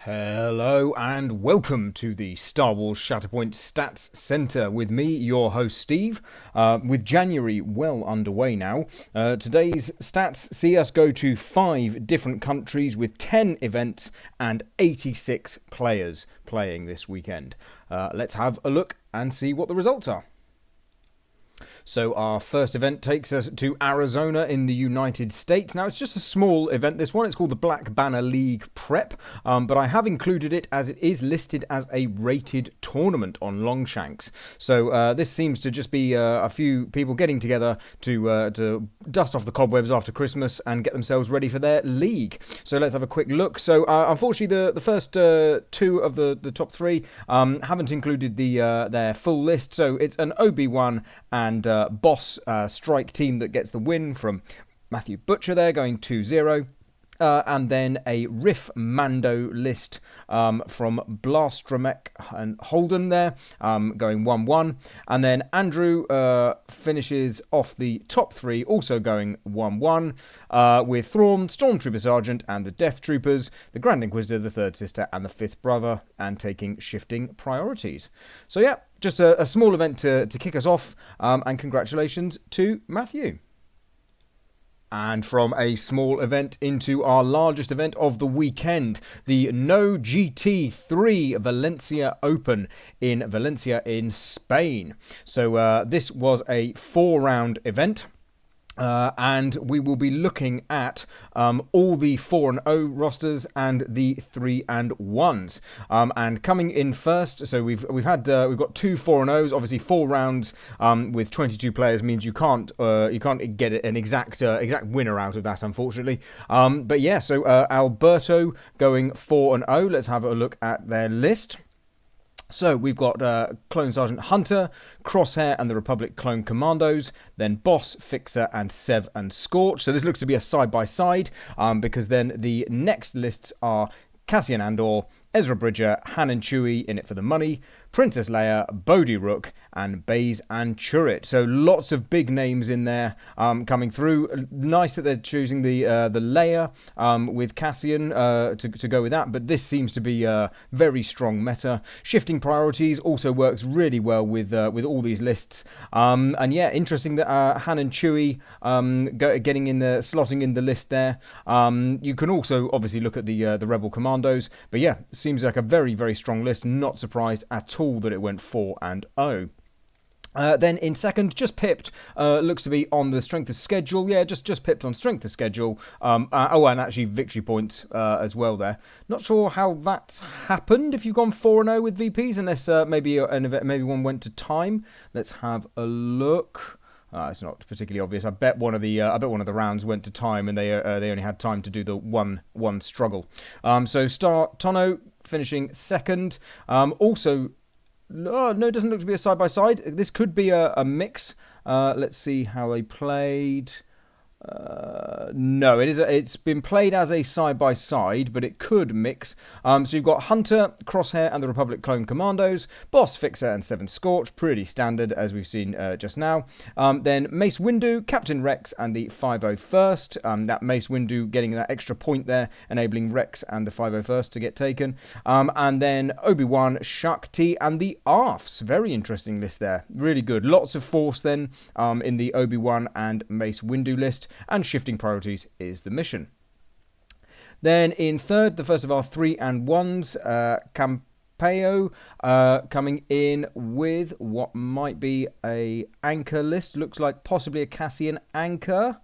Hello and welcome to the Star Wars Shatterpoint Stats Centre with me, your host Steve. With January well underway now, today's stats see us go to 5 different countries with 10 events and 86 players playing this weekend. Let's have a look and see what the results are. So our first event takes us to Arizona in the United States. Now, it's just a small event, this one. It's called the Black Banner League Prep, but I have included it as it is listed as a rated tournament on Longshanks. So this seems to just be a few people getting together to dust off the cobwebs after Christmas and get themselves ready for their league. So let's have a quick look. So unfortunately, the first 2 of the top 3 haven't included their full list. So it's an OB1 and Boss strike team that gets the win from Matthew Butcher there, going 2-0. And then a Riff Mando list from Blastramek and Holden there, going 1-1. And then Andrew finishes off the top 3, also going 1-1, with Thrawn, Stormtrooper Sergeant, and the Death Troopers, the Grand Inquisitor, the Third Sister, and the Fifth Brother, and taking shifting priorities. So yeah, just a small event to kick us off, and congratulations to Matthew. And from a small event into our largest event of the weekend, the No GT3 Valencia Open in Valencia in Spain. So this was a 4-round event. And we will be looking at all the 4-0 rosters and the 3-1s. And coming in first, so we've got 2 4-0s. Obviously, 4 rounds with 22 players means you can't get an exact winner out of that, unfortunately. But yeah, so Alberto going 4-0. Let's have a look at their list. So we've got Clone Sergeant Hunter, Crosshair and the Republic Clone Commandos, then Boss, Fixer and Sev and Scorch. So this looks to be a side-by-side because then the next lists are Cassian Andor, Ezra Bridger, Han and Chewie in it for the money, Princess Leia, Bodhi Rook, and Baze and Chirrut. So lots of big names in there coming through. Nice that they're choosing the Leia with Cassian to go with that, but this seems to be a very strong meta. Shifting priorities also works really well with all these lists. And yeah, interesting that Han and Chewie getting in the slotting in the list there. You can also obviously look at the Rebel Commandos, but yeah, seems like a very, very strong list. Not surprised at all that it went 4-0. Then in second, just pipped, looks to be on the strength of schedule. Yeah, just pipped on strength of schedule. And actually victory points as well there. Not sure how that happened if you've gone 4-0 with VPs, unless maybe one went to time. Let's have a look. It's not particularly obvious. I bet one of the rounds went to time, and they only had time to do the one struggle. So Star Tono finishing second. Also. No, it doesn't look to be a side-by-side. This could be a mix. Let's see how they played. No, it's been played as a side-by-side, but it could mix. So you've got Hunter, Crosshair, and the Republic Clone Commandos, Boss, Fixer, and Seven Scorch, pretty standard as we've seen just now. Then Mace Windu, Captain Rex, and the 501st. That Mace Windu getting that extra point there, enabling Rex and the 501st to get taken. And then Obi-Wan, Shak Ti, and the Arfs. Very interesting list there. Really good. Lots of force then in the Obi-Wan and Mace Windu list. And shifting priorities is the mission. Then in third, the first of our 3-1s, Campeo coming in with what might be a anchor list. Looks like possibly a Cassian anchor.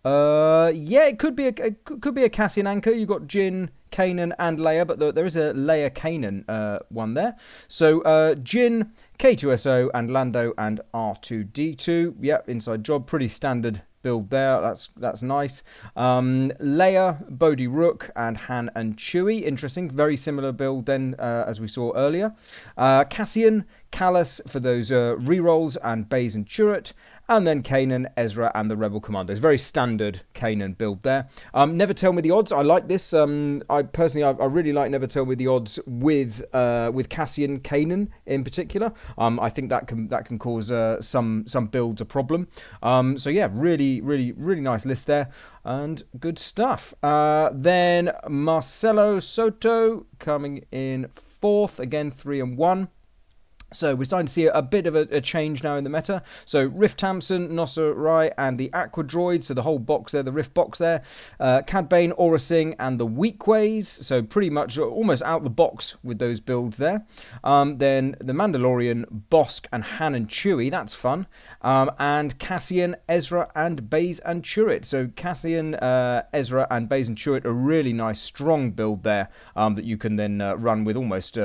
Yeah, it could be a Cassian anchor. You've got Jin, Kanan, and Leia, but there is a Leia Kanan one there. So Jin, K2SO, and Lando and R2D2. Yep, inside job, pretty standard build there. That's nice. Leia, Bodhi Rook, and Han and Chewie. Interesting. Very similar build then as we saw earlier. Cassian, Callus for those rerolls, and Baze and Turret, and then Kanan, Ezra, and the Rebel Commandos. Very standard Kanan build there. Never Tell Me the Odds. I like this. I personally, I really like Never Tell Me the Odds with Cassian Kanan in particular. I think that can cause some builds a problem. So yeah, really nice list there, and good stuff. Then Marcelo Soto coming in 4th, again 3 and 1. So we're starting to see a bit of a change now in the meta. So Rift Tamsin, Nosser Rai, and the Aqua Droid. So the whole box there, the Rift box there. Cad Bane, Aura Singh, and the Weakways. So pretty much almost out the box with those builds there. Then the Mandalorian, Bosk, and Han and Chewie. That's fun. And Cassian, Ezra, and Baze and Turret. So Cassian, Ezra, and Baze and Turret, a really nice strong build there that you can then run with almost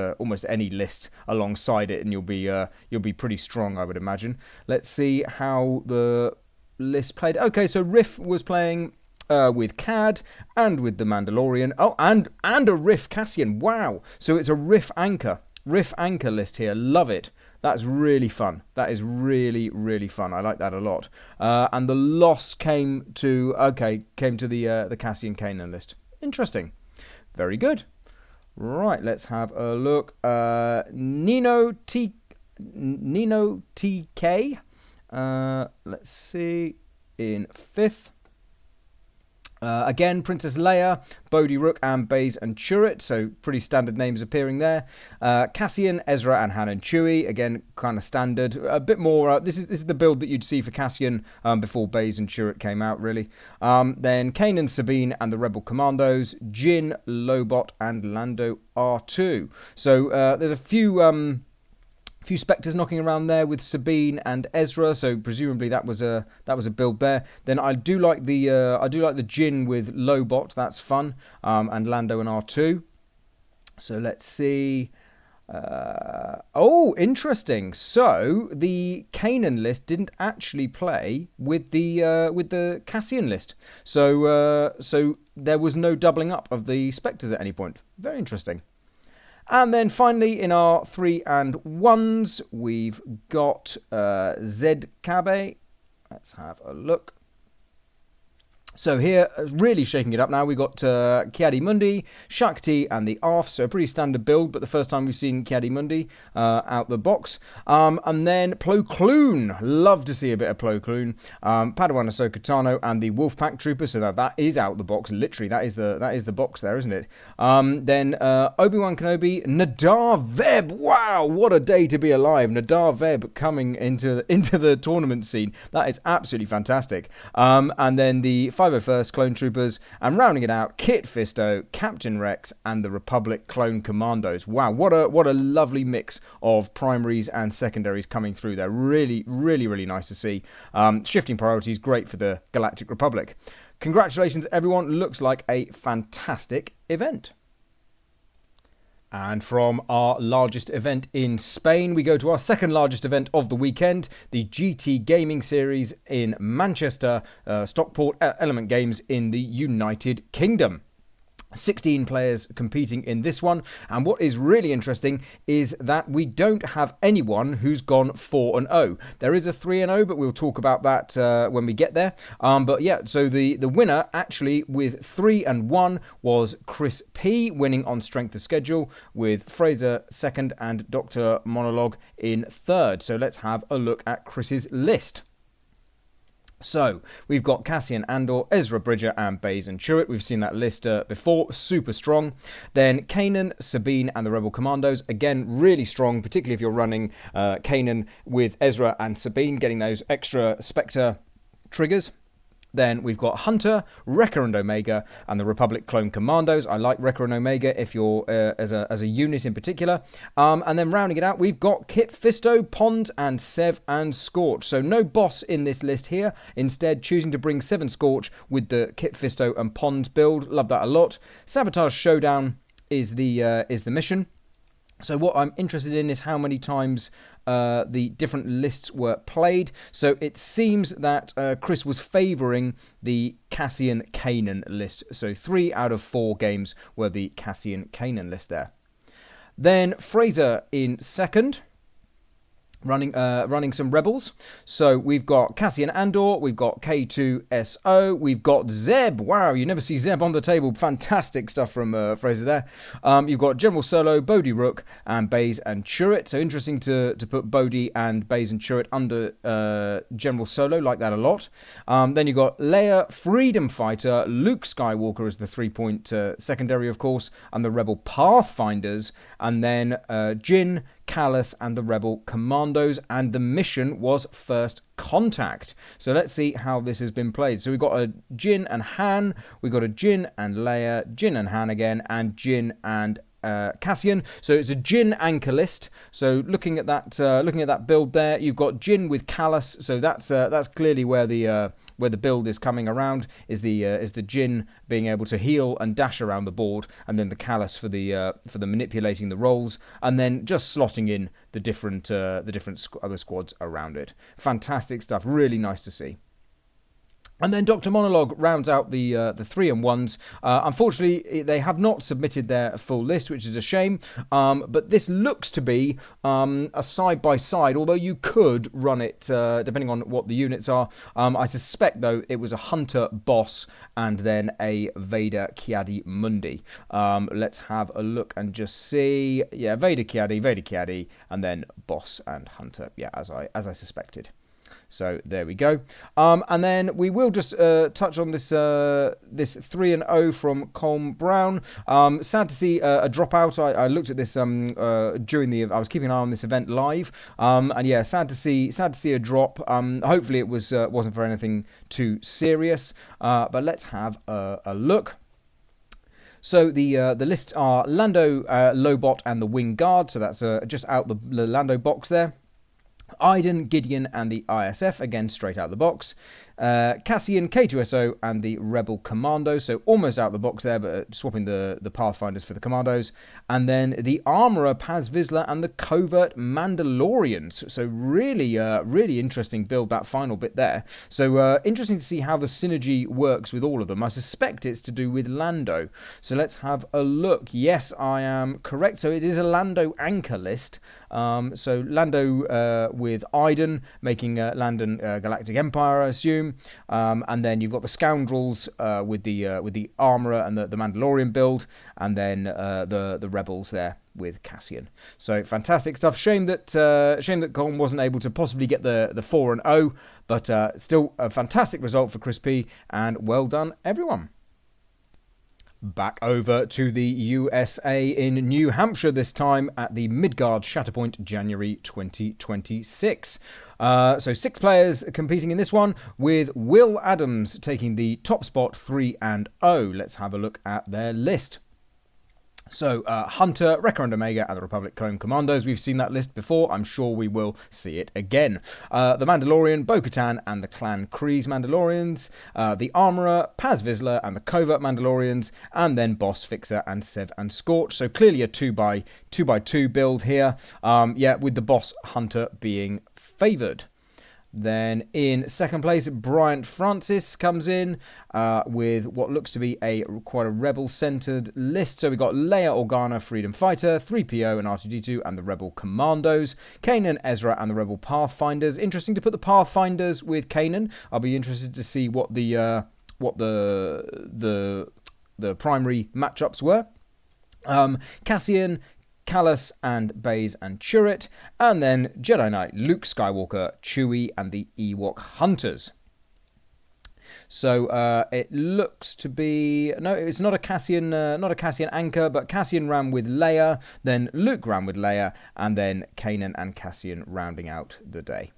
any list alongside it, and you'll be pretty strong, I would imagine. Let's see how the list played. Okay, so Riff was playing with Cad and with the Mandalorian. Oh, and a Riff Cassian. Wow. So it's a Riff Anchor list here. Love it. That's really fun. That is really fun. I like that a lot. And the loss came to the Cassian Kanan list. Interesting. Very good. Right, let's have a look. Nino TK. Let's see. In 5th. Again, Princess Leia, Bodhi Rook, and Baze and Turret, so pretty standard names appearing there. Cassian, Ezra, and Han and Chewie, again, kind of standard. A bit more, this is the build that you'd see for Cassian before Baze and Turret came out, really. Then Kanan, Sabine, and the Rebel Commandos, Jin, Lobot, and Lando R2. So there's a few Spectres knocking around there with Sabine and Ezra, so presumably that was a build there. Then I do like the Jin with Lobot, that's fun, and Lando and R2. So let's see. Oh, interesting. So the Kanan list didn't actually play with the Cassian list. So there was no doubling up of the Spectres at any point. Very interesting. And then finally, in our 3 and 1s, we've got Zed Kabe. Let's have a look. So here, really shaking it up now, we've got Kiadi Mundi, Shakti, and the Arf. So a pretty standard build, but the first time we've seen Kiadi Mundi out the box. And then Plo Koon. Love to see a bit of Plo Koon. Padawan Ahsoka Tano and the Wolfpack Trooper. So that is out the box. Literally, that is the box there, isn't it? Then Obi-Wan Kenobi, Nadar Veb. Wow, what a day to be alive. Nadar Veb coming into the tournament scene. That is absolutely fantastic. And then the 501st Clone Troopers, and rounding it out, Kit Fisto, Captain Rex, and the Republic Clone Commandos. Wow, what a lovely mix of primaries and secondaries coming through there. Really nice to see. Shifting priorities, great for the Galactic Republic. Congratulations, everyone. Looks like a fantastic event. And from our largest event in Spain, we go to our second largest event of the weekend, the GT Gaming Series in Manchester, Stockport Element Games in the United Kingdom. 16 players competing in this one, and what is really interesting is that we don't have anyone who's gone 4-0. There is a 3-0, but we'll talk about that when we get there. But yeah, so the winner actually with 3-1 was Chris P, winning on strength of schedule, with Fraser second and Dr. Monologue in third. So let's have a look at Chris's list. So, we've got Cassian Andor, Ezra Bridger, and Baze and Turret. We've seen that list before, super strong. Then Kanan, Sabine, and the Rebel Commandos. Again, really strong, particularly if you're running Kanan with Ezra and Sabine, getting those extra Spectre triggers. Then we've got Hunter, Wrecker and Omega, and the Republic Clone Commandos. I like Wrecker and Omega if you're as a unit in particular. And then rounding it out, we've got Kit Fisto, Pond, and Sev and Scorch. So no boss in this list here. Instead, choosing to bring Sev and Scorch with the Kit Fisto and Pond build. Love that a lot. Sabotage Showdown is the mission. So what I'm interested in is how many times the different lists were played. So it seems that Chris was favouring the Cassian Kanan list. So 3 out of 4 games were the Cassian Kanan list there. Then Fraser in second. running some rebels. So we've got Cassian Andor, we've got K2SO, we've got Zeb. Wow, you never see Zeb on the table. Fantastic stuff from Fraser there. You've got General Solo, Bodhi Rook, and Baze and Chirrut. So interesting to put Bodhi and Baze and Chirrut under General Solo, like that a lot. Then you've got Leia, Freedom Fighter, Luke Skywalker as the 3-point secondary, of course, and the Rebel Pathfinders, and then Jyn, Kallus and the Rebel Commandos, and the mission was First Contact. So let's see how this has been played. So we've got a Jyn and Han, we've got a Jyn and Leia, Jyn and Han again, and Jyn and Cassian. So it's a Jyn anchor list. So looking at that build there, you've got Jyn with Kallus. So that's clearly where the build is coming around. Is the Jyn being able to heal and dash around the board, and then the Kallus for the manipulating the rolls, and then just slotting in the different other squads around it. Fantastic stuff. Really nice to see. And then Dr. Monologue rounds out the 3-1s. Unfortunately, they have not submitted their full list, which is a shame. But this looks to be a side-by-side, although you could run it depending on what the units are. I suspect, though, it was a Hunter Boss and then a Vader Kiadi Mundi. Let's have a look and just see. Yeah, Vader Kiadi, and then Boss and Hunter. Yeah, as I suspected. So there we go. And then we will just touch on this 3-0 from Colm Brown. Sad to see a dropout. I looked at this during I was keeping an eye on this event live. And yeah, sad to see a drop. Hopefully it wasn't for anything too serious. But let's have a look. So the lists are Lando, Lobot, and the Wing Guard. So that's just out the Lando box there. Iden, Gideon, and the ISF, again straight out the box. Cassian, K2SO, and the Rebel Commandos, so almost out the box there, but swapping the Pathfinders for the Commandos. And then the Armourer, Paz Vizsla, and the Covert Mandalorians. So really interesting build, that final bit there. So interesting to see how the synergy works with all of them. I suspect it's to do with Lando. So let's have a look. Yes, I am correct. So it is a Lando anchor list. So Lando with Iden, making Landon Galactic Empire, I assume. And then you've got the Scoundrels with the Armourer and the Mandalorian build, and then the Rebels there with Cassian. So fantastic stuff. Shame that Colm wasn't able to possibly get the 4-0, but still a fantastic result for Chris P, and well done everyone. Back over to the USA in New Hampshire, this time at the Midgard Shatterpoint, January 2026. So 6 players competing in this one, with Will Adams taking the top spot, 3-0. Let's have a look at their list. So, Hunter, Wrecker and Omega, and the Republic Clone Commandos. We've seen that list before. I'm sure we will see it again. The Mandalorian, Bo-Katan, and the Clan Kryze Mandalorians. The Armourer, Paz Vizsla, and the Covert Mandalorians. And then Boss, Fixer, and Sev and Scorch. So, clearly a 2x2 build here. Yeah, with the Boss Hunter being favoured. Then in second place, Bryant Francis comes in with what looks to be quite a rebel-centered list. So we've got Leia Organa, Freedom Fighter, 3PO and R2-D2, and the Rebel Commandos. Kanan, Ezra, and the Rebel Pathfinders. Interesting to put the Pathfinders with Kanan. I'll be interested to see what the primary matchups were. Cassian, Kallus, and Baze and Chirrut, and then Jedi Knight, Luke Skywalker, Chewie, and the Ewok Hunters. So it looks to be it's not a Cassian anchor, but Cassian ran with Leia, then Luke ran with Leia, and then Kanan and Cassian rounding out the day.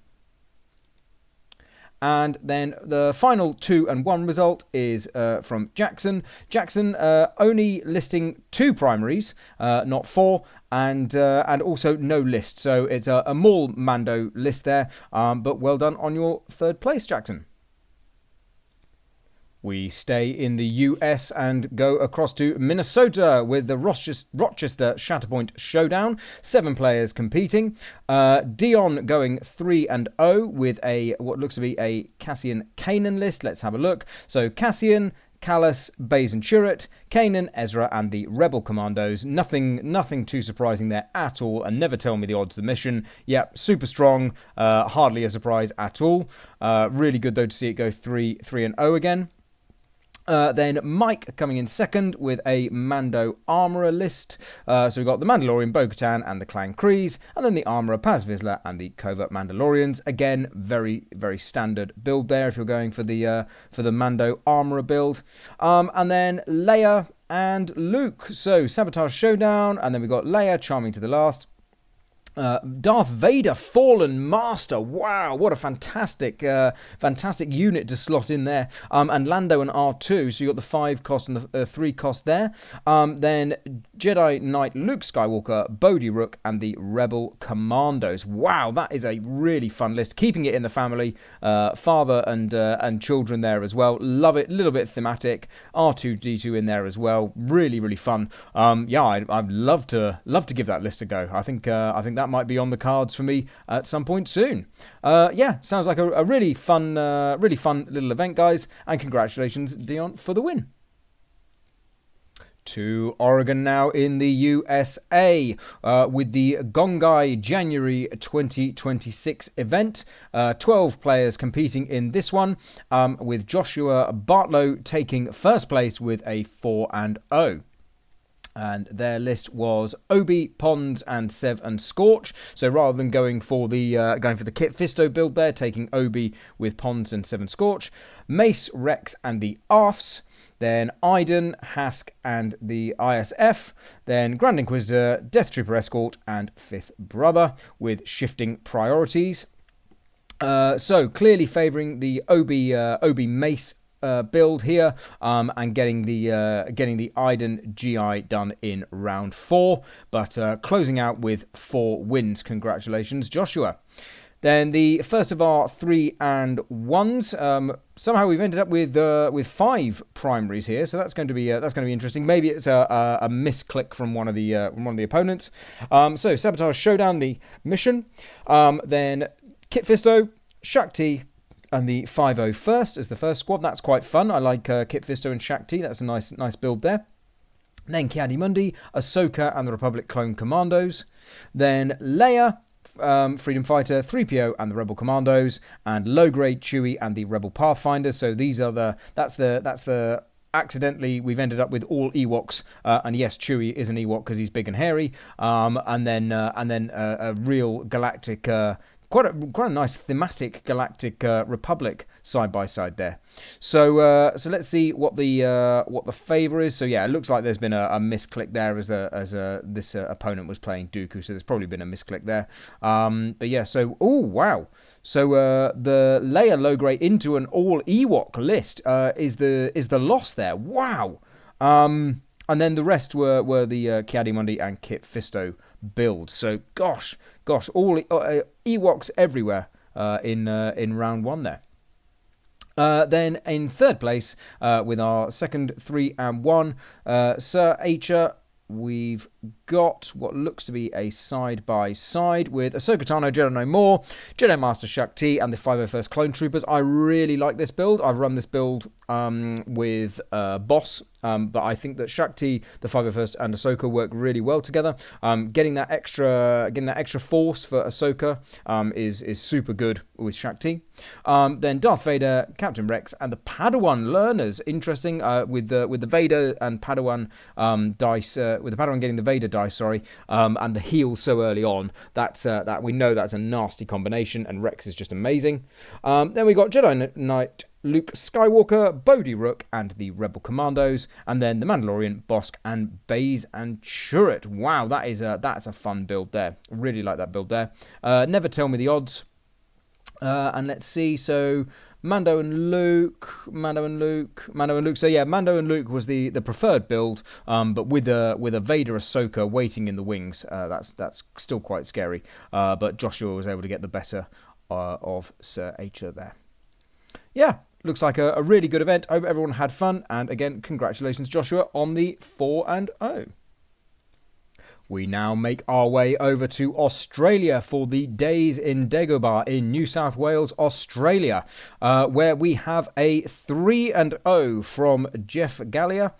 And then the final 2-1 result is from Jackson. Jackson only listing 2 primaries, not 4, and also no list. So it's a Maul Mando list there, but well done on your 3rd place, Jackson. We stay in the US and go across to Minnesota with the Rochester Shatterpoint Showdown. 7 players competing. Dion going 3-0 with what looks to be a Cassian Kanan list. Let's have a look. So Cassian, Callus, Baze and Chirrut, Kanan, Ezra, and the Rebel Commandos. Nothing too surprising there at all, and never tell me the odds of the mission. Yep, super strong, hardly a surprise at all. Really good though to see it go 3-0 again. Then Mike coming in second with a Mando Armourer list. So we've got the Mandalorian Bo-Katan and the Clan Kryze, and then the Armourer Paz Vizsla and the Covert Mandalorians. Again, very, very standard build there if you're going for the Mando Armourer build. And then Leia and Luke. So Sabotage Showdown, and then we've got Leia charming to the last. Darth Vader Fallen Master. Wow, what a fantastic unit to slot in there. And Lando and R2, so you got the 5 cost and the 3 cost there. Then Jedi Knight Luke Skywalker, Bodhi Rook, and the Rebel Commandos. Wow, that is a really fun list. Keeping it in the family, father and children there as well. Love it. A little bit thematic. R2D2 in there as well. Really, really fun. Yeah, I'd love to give that list a go. I think that might be on the cards for me at some point soon. Yeah, sounds like a really fun little event, guys. And congratulations, Dion, for the win. To Oregon now in the USA with the Gongai January 2026 event. 12 players competing in this one, with Joshua Bartlow taking first place with a 4-0. And their list was Obi, Pons, and Sev and Scorch. So rather than going for the Kit Fisto build there, taking Obi with Pons and Sev and Scorch, Mace, Rex, and the Arfs. Then Iden, Hask, and the ISF. Then Grand Inquisitor, Death Trooper Escort, and Fifth Brother with shifting priorities. So clearly favouring the Obi Mace build here, and getting the Iden GI done in round 4, but closing out with 4 wins. Congratulations, Joshua. Then the first of our 3 and 1s. Somehow we've ended up with 5 primaries here, so that's going to be interesting. Maybe it's a misclick from one of the opponents. So Sabotage Showdown, the mission. Then Kit Fisto, Shakti, and the 501st as the first squad. That's quite fun. I like Kit Fisto and Shakti. That's a nice build there. Then Ki-Adi-Mundi, Ahsoka, and the Republic Clone Commandos. Then Leia, Freedom Fighter, 3PO, and the Rebel Commandos, and low grade Chewie and the Rebel Pathfinders. So these are that's the accidentally we've ended up with all Ewoks, and yes, Chewie is an Ewok because he's big and hairy. And then a real galactic. Quite a nice thematic galactic Republic side by side there. So let's see what the favour is. So yeah, it looks like there's been a misclick there as this opponent was playing Dooku. So there's probably been a misclick there. But yeah, so oh wow. So the Leia low grade into an all Ewok list is the loss there. Wow. And then the rest were the Ki-Adi-Mundi and Kit Fisto builds. So gosh, all Ewoks everywhere in round 1 there. Then in third place with our second 3 and 1, Sir Acher, we've got what looks to be a side-by-side with Ahsoka Tano, Jedi No More, Jedi Master Shakti, and the 501st Clone Troopers. I really like this build. I've run this build with Boss, but I think that Shakti, the 501st, and Ahsoka work really well together. Getting that extra force for Ahsoka is super good with Shakti. Then Darth Vader, Captain Rex, and the Padawan learners. Interesting with the Vader and Padawan dice. With the Padawan getting the Vader dice, and the heal so early on. That we know that's a nasty combination, and Rex is just amazing. Then we got Jedi Knight Luke Skywalker, Bodhi Rook, and the Rebel Commandos, and then the Mandalorian, Bosk, and Baze and Chirrut. Wow, that's a fun build there. Really like that build there. Never tell me the odds. And let's see. So Mando and Luke. So yeah, Mando and Luke was the preferred build, but with a Vader Ahsoka waiting in the wings. That's still quite scary. But Joshua was able to get the better of Sir Acher there. Yeah, looks like a really good event. I hope everyone had fun. And again, congratulations, Joshua, on the 4-0. We now make our way over to Australia for the Days in Dagobah in New South Wales, Australia, where we have a 3-0 from Jeff Gallia.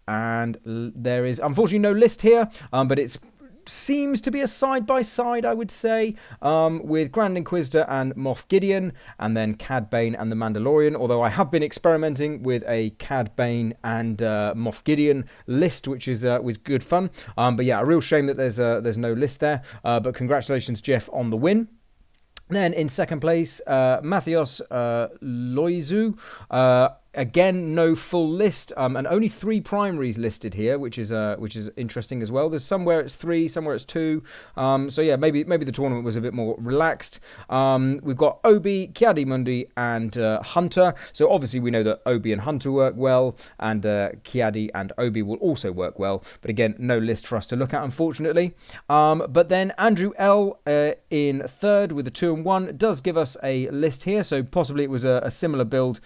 And there is unfortunately no list here, but it's seems to be a side-by-side, I would say, with Grand Inquisitor and Moff Gideon, and then Cad Bane and the Mandalorian, although I have been experimenting with a Cad Bane and Moff Gideon list, which is was good fun. But yeah, a real shame that there's no list there, but congratulations, Jeff, on the win. Then in second place, Matthias Loizu. Again, no full list, and only 3 primaries listed here, which is interesting as well. There's somewhere it's 3, somewhere it's 2. So yeah, maybe the tournament was a bit more relaxed. We've got Obi, Kiadi-Mundi, and Hunter. So obviously we know that Obi and Hunter work well, and Kiadi and Obi will also work well. But again, no list for us to look at, unfortunately. But then Andrew L in third with a 2 and 1 does give us a list here. So possibly it was a similar build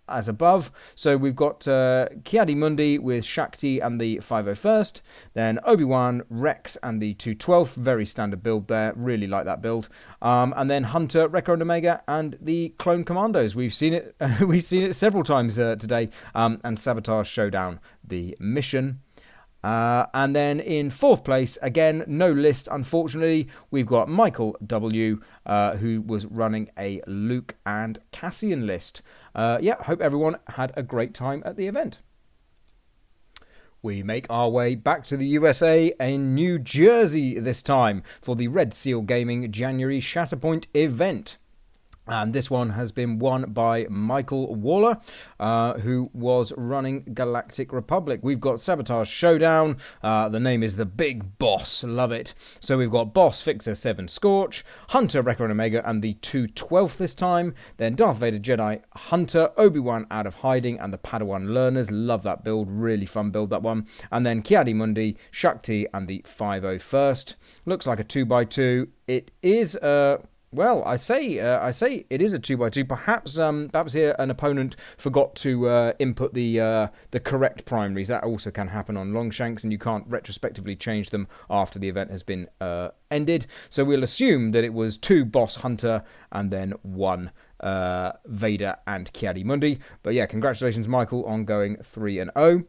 as above. So we've got Kiadi-Mundi with Shakti and the 501st, then Obi-Wan, Rex and the 212th, very standard build there, really like that build, and then Hunter, Rekka and Omega and the Clone Commandos. We've seen it several times today, and Sabotage Showdown, the mission. And then in fourth place, again, no list, unfortunately, we've got Michael W., who was running a Luke and Cassian list. Yeah, hope everyone had a great time at the event. We make our way back to the USA in New Jersey this time for the Red Seal Gaming January Shatterpoint event. And this one has been won by Michael Waller, who was running Galactic Republic. We've got Sabotage Showdown. The name is the Big Boss. Love it. So we've got Boss, Fixer, 7 Scorch, Hunter, Rekka and Omega, and the 212th this time. Then Darth Vader, Jedi, Hunter, Obi-Wan out of hiding, and the Padawan Learners. Love that build. Really fun build, that one. And then Kiadi-Mundi, Shakti, and the 501st. Looks like a 2x2. It is well, I say it is a 2x2. Perhaps here an opponent forgot to input the correct primaries. That also can happen on Longshanks, and you can't retrospectively change them after the event has been ended. So we'll assume that it was 2 Boss Hunter and then 1 Vader and Kiadi-Mundi. But yeah, congratulations, Michael, on going 3-0.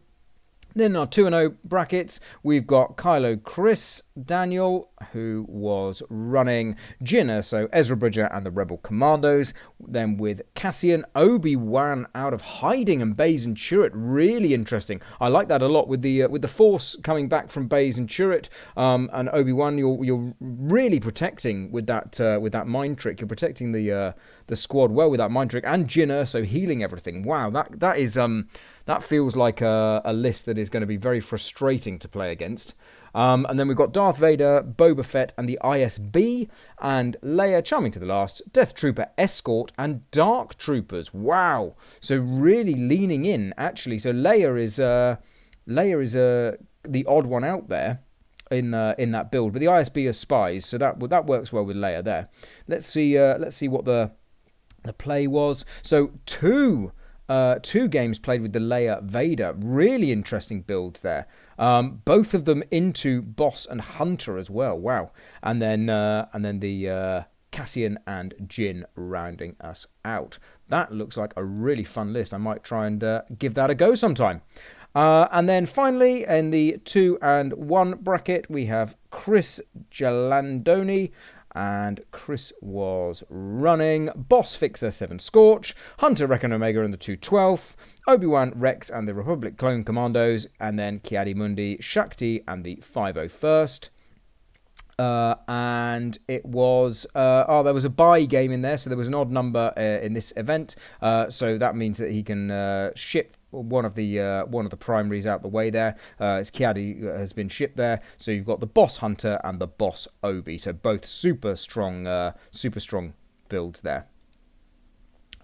Then our 2-0 brackets, we've got Kylo Chris Daniel, who was running Jinna, so Ezra Bridger and the Rebel Commandos. Then with Cassian, Obi-Wan out of hiding, and Baze and Chirrut. Really interesting. I like that a lot with the Force coming back from Baze and Chirrut, and Obi-Wan. You're really protecting with that mind trick. You're protecting the squad well with that mind trick, and Jinna, so healing everything. Wow, that is that feels like a list that is going to be very frustrating to play against. And then we've got Darth Vader, Boba Fett, and the ISB, and Leia, charming to the last, Death Trooper Escort, and Dark Troopers. Wow! So really leaning in, actually. So Leia is the odd one out there in that build, but the ISB are spies, so that works well with Leia there. Let's see what the play was. So two games played with the Leia Vader. Really interesting builds there. Both of them into Boss and Hunter as well. Wow. And then the Cassian and Jin rounding us out. That looks like a really fun list. I might try and give that a go sometime. And then finally, in the 2 and 1 bracket, we have Chris Gialandoni. And Chris was running Boss, Fixer, 7 Scorch, Hunter, Rekka and Omega and the 212th, Obi-Wan, Rex and the Republic Clone Commandos, and then Kiadi-Mundi, Shakti and the 501st. And it was there was a bye game in there, so there was an odd number in this event. So that means that he can ship one of the primaries out the way there. It's Kiadi has been shipped there, so you've got the Boss Hunter and the Boss Obi, so both super strong builds there.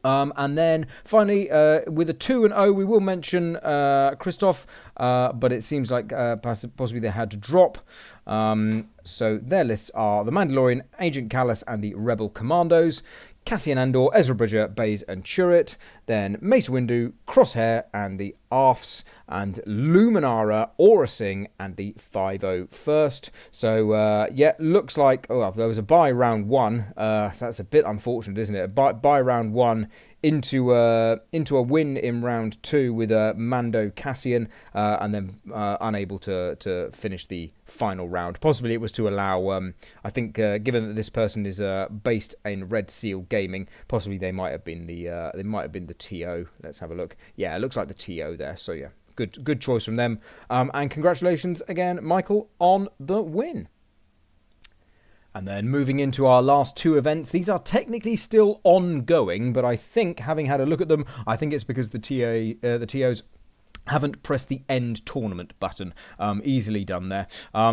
And then finally, with a 2-0, we will mention Christoph, but it seems like possibly they had to drop. So their lists are the Mandalorian, Agent Kallus, and the Rebel Commandos. Cassian Andor, Ezra Bridger, Baze and Chirrut, then Mace Windu, Crosshair and the Arfs, and Luminara, Aura Singh and the 501st. So yeah, looks like there was a bye round one, so that's a bit unfortunate, isn't it? Bye round one into a win in round two with Mando Cassian, and then unable to finish the final round. Possibly it was to allow, I think, given that this person is based in Red Seal Gaming, possibly they might have been the TO. Let's have a look. Yeah, it looks like the TO there. So yeah, good choice from them. And congratulations again, Michael, on the win. And then moving into our last two events, these are technically still ongoing, but I think, having had a look at them, I think it's because the TOs haven't pressed the end tournament button. Easily done there.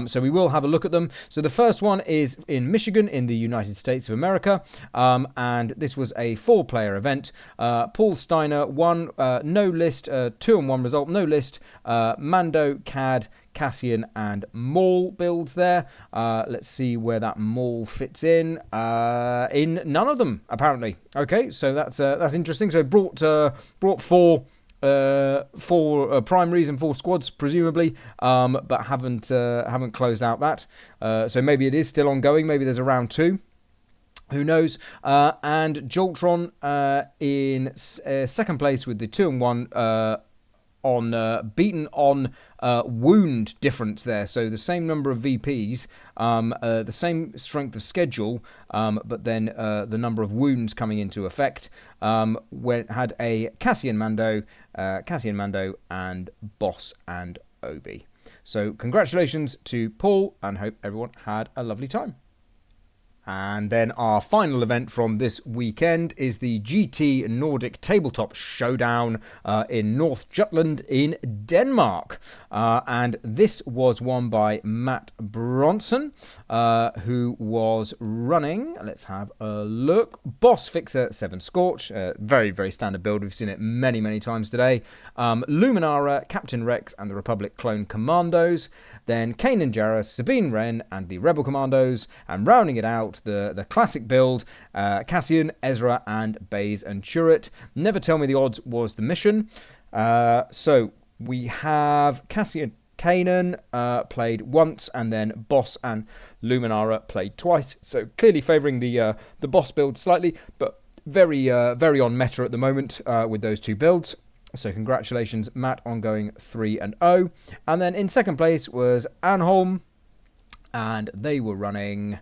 So we will have a look at them. So the first one is in Michigan in the United States of America, and this was a 4-player event. Paul Steiner won, no list, 2-1 result, no list, Mando, Cad, Cassian and Maul builds there. Let's see where that Maul fits in. In none of them, apparently. Okay, so that's interesting. So brought four primaries and 4 squads, presumably, but haven't closed out that. So maybe it is still ongoing. Maybe there's a round 2. Who knows? And Joltron in second place with the 2-1. Beaten on wound difference there, so the same number of VPs, the same strength of schedule, but then the number of wounds coming into effect. Had a Cassian Mando, and Boss and Obi. So congratulations to Paul, and hope everyone had a lovely time. And then our final event from this weekend is the GT Nordic Tabletop Showdown in North Jutland in Denmark. And this was won by Matt Bronson, who was running, let's have a look, Boss Fixer 7 Scorch, very, very standard build. We've seen it many, many times today. Luminara, Captain Rex and the Republic Clone Commandos. Then Kanan Jarrus, Sabine Wren and the Rebel Commandos. And rounding it out, the classic build, Cassian, Ezra, and Baze and Chirrut. Never Tell Me the Odds was the mission. So we have Kanan played once, and then Boss and Luminara played twice. So clearly favouring the Boss build slightly, but very on meta at the moment with those two builds. So congratulations, Matt, on going 3-0. And then in second place was Anholm, and they were running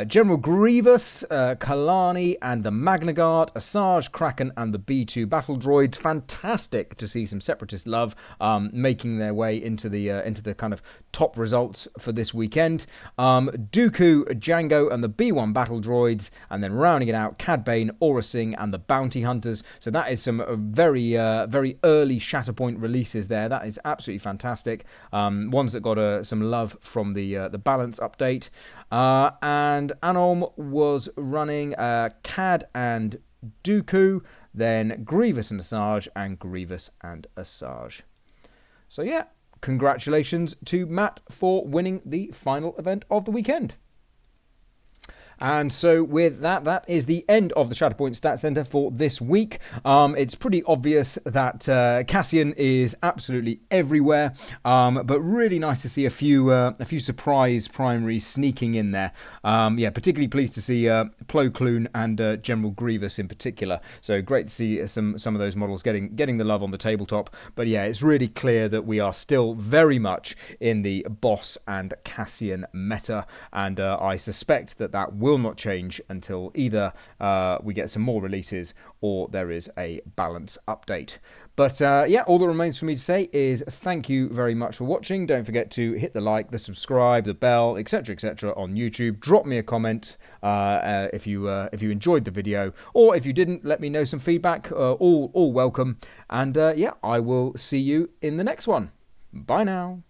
General Grievous, Kalani and the Magna Guard, Asajj, Kraken and the B2 battle droid. Fantastic to see some Separatist love making their way into the kind of top results for this weekend. Dooku, Django and the B1 battle droids, and then rounding it out, Cad Bane, Aura Singh and the Bounty Hunters. So that is some very early Shatterpoint releases there. That is absolutely fantastic. Ones that got some love from the balance update. And Anholm was running Cad and Dooku, then Grievous and Asajj, and Grievous and Asajj. So yeah, congratulations to Matt for winning the final event of the weekend. And so with that is the end of the Shatterpoint Stats Centre for this week. It's pretty obvious that Cassian is absolutely everywhere, but really nice to see a few surprise primaries sneaking in there. Yeah, particularly pleased to see Plo Koon and General Grievous in particular. So great to see some of those models getting the love on the tabletop. But yeah, it's really clear that we are still very much in the Boss and Cassian meta, and I suspect that will not change until either we get some more releases or there is a balance update. But yeah, all that remains for me to say is thank you very much for watching. Don't forget to hit the like, the subscribe, the bell, etc., on YouTube. Drop me a comment if you enjoyed the video, or if you didn't, let me know some feedback. All welcome. And yeah, I will see you in the next one. Bye now.